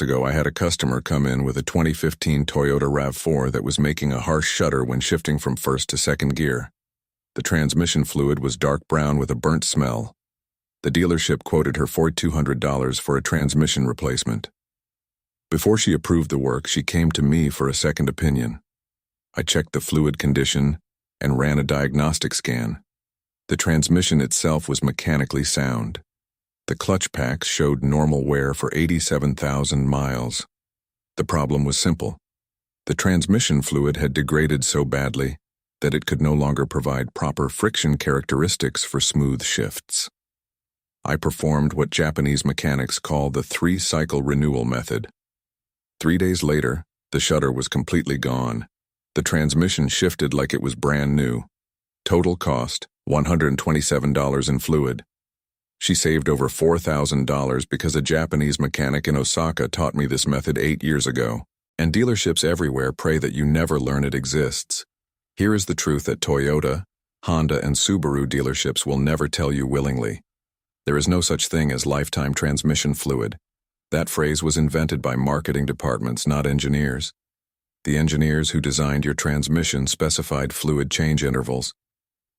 Ago, I had a customer come in with a 2015 Toyota RAV4 that was making a harsh shudder when shifting from first to second gear. The transmission fluid was dark brown with a burnt smell. The dealership quoted her $4,200 for a transmission replacement. Before she approved the work, she came to me for a second opinion. I checked the fluid condition and ran a diagnostic scan. The transmission itself was mechanically sound. The clutch packs showed normal wear for 87,000 miles. The problem was simple. The transmission fluid had degraded so badly that it could no longer provide proper friction characteristics for smooth shifts. I performed what Japanese mechanics call the 3-cycle renewal method. 3 days later, the shudder was completely gone. The transmission shifted like it was brand new. Total cost, $127 in fluid. She saved over $4,000 because a Japanese mechanic in Osaka taught me this method 8 years ago. And dealerships everywhere pray that you never learn it exists. Here is the truth that Toyota, Honda, and Subaru dealerships will never tell you willingly. There is no such thing as lifetime transmission fluid. That phrase was invented by marketing departments, not engineers. The engineers who designed your transmission specified fluid change intervals.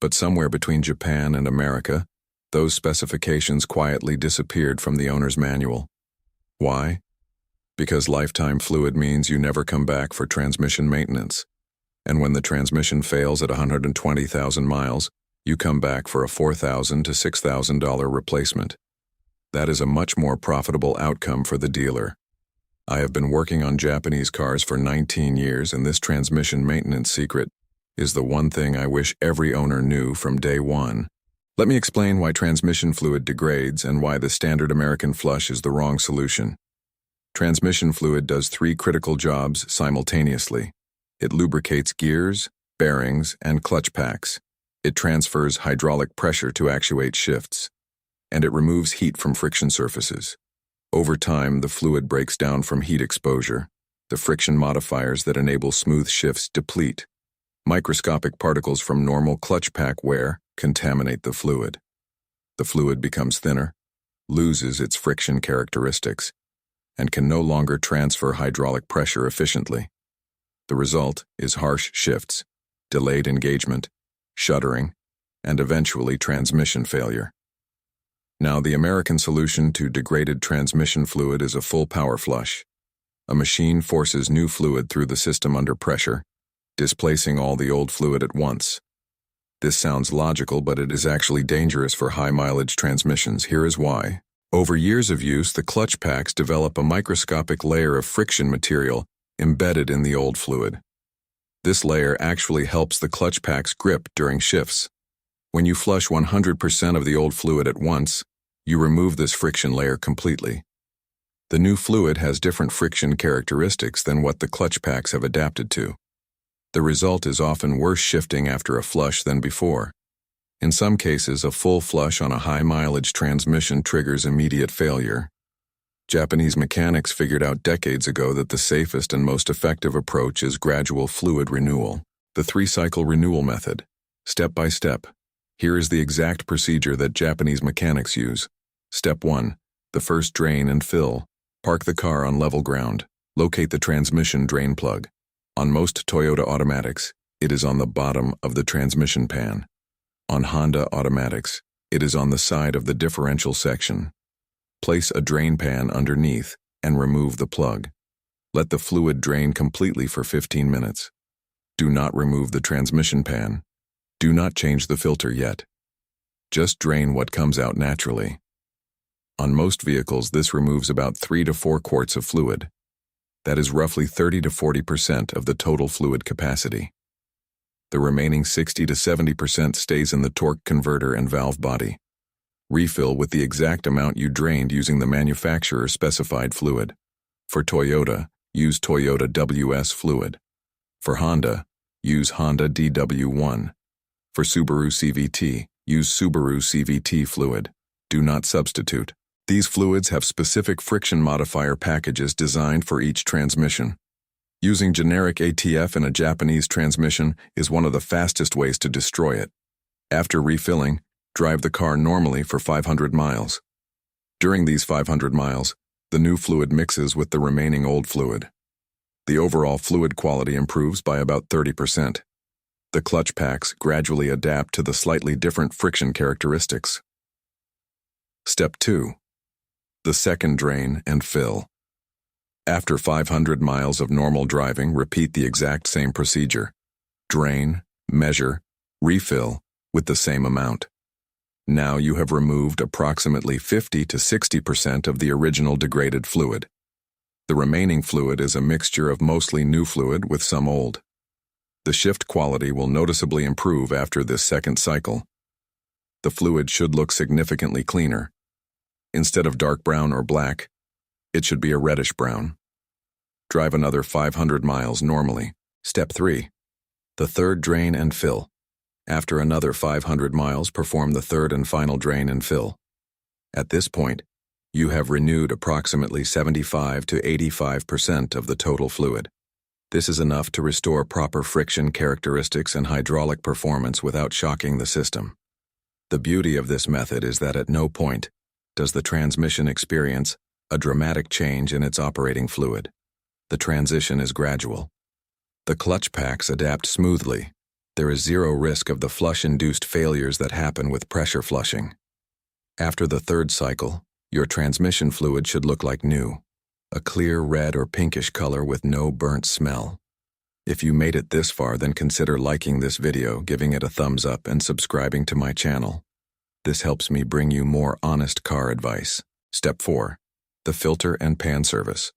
But somewhere between Japan and America, those specifications quietly disappeared from the owner's manual. Why? Because lifetime fluid means you never come back for transmission maintenance. And when the transmission fails at 120,000 miles, you come back for a $4,000 to $6,000 replacement. That is a much more profitable outcome for the dealer. I have been working on Japanese cars for 19 years, and this transmission maintenance secret is the one thing I wish every owner knew from day one. Let me explain why transmission fluid degrades and why the standard American flush is the wrong solution. Transmission fluid does 3 critical jobs simultaneously. It lubricates gears, bearings, and clutch packs. It transfers hydraulic pressure to actuate shifts. And it removes heat from friction surfaces. Over time, the fluid breaks down from heat exposure. The friction modifiers that enable smooth shifts deplete. Microscopic particles from normal clutch pack wear contaminate the fluid. The fluid becomes thinner, loses its friction characteristics, and can no longer transfer hydraulic pressure efficiently. The result is harsh shifts, delayed engagement, shuddering, and eventually transmission failure. Now, the American solution to degraded transmission fluid is a full power flush. A machine forces new fluid through the system under pressure, displacing all the old fluid at once. This sounds logical, but it is actually dangerous for high-mileage transmissions. Here is why. Over years of use, the clutch packs develop a microscopic layer of friction material embedded in the old fluid. This layer actually helps the clutch packs grip during shifts. When you flush 100% of the old fluid at once, you remove this friction layer completely. The new fluid has different friction characteristics than what the clutch packs have adapted to. The result is often worse shifting after a flush than before. In some cases, a full flush on a high-mileage transmission triggers immediate failure. Japanese mechanics figured out decades ago that the safest and most effective approach is gradual fluid renewal, the 3-cycle renewal method. Step by step. Here is the exact procedure that Japanese mechanics use. Step 1. The first drain and fill. Park the car on level ground. Locate the transmission drain plug. On most Toyota automatics, it is on the bottom of the transmission pan. On Honda automatics, it is on the side of the differential section. Place a drain pan underneath and remove the plug. Let the fluid drain completely for 15 minutes. Do not remove the transmission pan. Do not change the filter yet. Just drain what comes out naturally. On most vehicles, this removes about 3 to 4 quarts of fluid. That is roughly 30 to 40% of the total fluid capacity. The remaining 60 to 70% stays in the torque converter and valve body. Refill with the exact amount you drained using the manufacturer's specified fluid. For Toyota, use Toyota WS fluid. For Honda, use Honda DW1. For Subaru CVT, use Subaru CVT fluid. Do not substitute. These fluids have specific friction modifier packages designed for each transmission. Using generic ATF in a Japanese transmission is one of the fastest ways to destroy it. After refilling, drive the car normally for 500 miles. During these 500 miles, The new fluid mixes with the remaining old fluid. The overall fluid quality improves by about 30%. The clutch packs gradually adapt to the slightly different friction characteristics. Step 2. The second drain and fill. After 500 miles of normal driving, repeat the exact same procedure. Drain, measure, refill with the same amount. Now you have removed approximately 50 to 60% of the original degraded fluid. The remaining fluid is a mixture of mostly new fluid with some old. The shift quality will noticeably improve after this second cycle. The fluid should look significantly cleaner. Instead of dark brown or black, it should be a reddish brown. Drive another 500 miles normally. Step 3. The third drain and fill. After another 500 miles, perform the third and final drain and fill. At this point, you have renewed approximately 75 to 85% of the total fluid. This is enough to restore proper friction characteristics and hydraulic performance without shocking the system. The beauty of this method is that at no point does the transmission experience a dramatic change in its operating fluid. The transition is gradual. The clutch packs adapt smoothly. There is zero risk of the flush-induced failures that happen with pressure flushing. After the third cycle, your transmission fluid should look like new, a clear red or pinkish color with no burnt smell. If you made it this far, then consider liking this video, giving it a thumbs up, and subscribing to my channel. This helps me bring you more honest car advice. Step 4. The filter and pan service.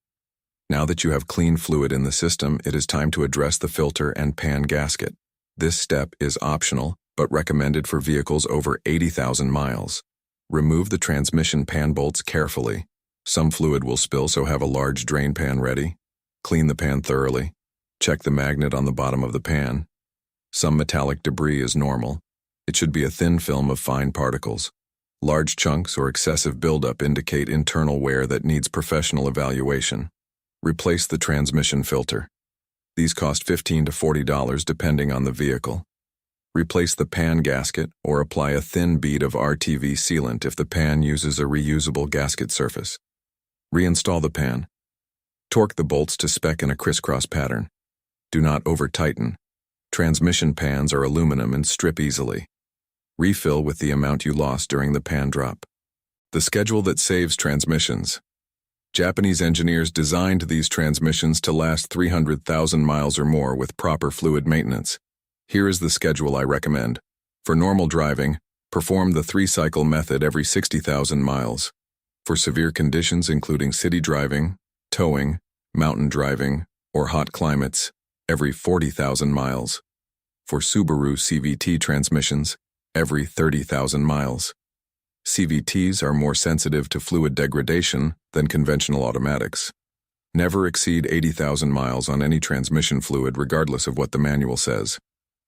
Now that you have clean fluid in the system, it is time to address the filter and pan gasket. This step is optional, but recommended for vehicles over 80,000 miles. Remove the transmission pan bolts carefully. Some fluid will spill, so have a large drain pan ready. Clean the pan thoroughly. Check the magnet on the bottom of the pan. Some metallic debris is normal. It should be a thin film of fine particles. Large chunks or excessive buildup indicate internal wear that needs professional evaluation. Replace the transmission filter. These cost $15 to $40 depending on the vehicle. Replace the pan gasket or apply a thin bead of RTV sealant if the pan uses a reusable gasket surface. Reinstall the pan. Torque the bolts to spec in a crisscross pattern. Do not over-tighten. Transmission pans are aluminum and strip easily. Refill with the amount you lost during the pan drop. The schedule that saves transmissions. Japanese engineers designed these transmissions to last 300,000 miles or more with proper fluid maintenance. Here is the schedule I recommend. For normal driving, perform the 3-cycle method every 60,000 miles. For severe conditions including city driving, towing, mountain driving, or hot climates, every 40,000 miles. For Subaru CVT transmissions, every 30,000 miles. CVTs are more sensitive to fluid degradation than conventional automatics. Never exceed 80,000 miles on any transmission fluid regardless of what the manual says.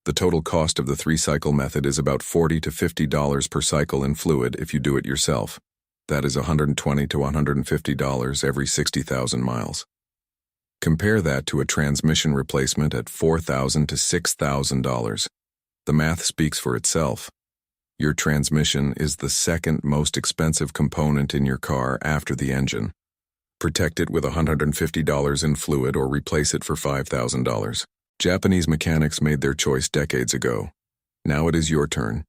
The total cost of the 3-cycle method is about $40 to $50 per cycle in fluid if you do it yourself. That is $120 to $150 every 60,000 miles. Compare that to a transmission replacement at $4,000 to $6,000. The math speaks for itself. Your transmission is the second most expensive component in your car after the engine. Protect it with $150 in fluid or replace it for $5,000. Japanese mechanics made their choice decades ago. Now it is your turn.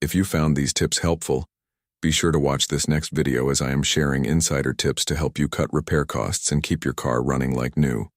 If you found these tips helpful, be sure to watch this next video as I am sharing insider tips to help you cut repair costs and keep your car running like new.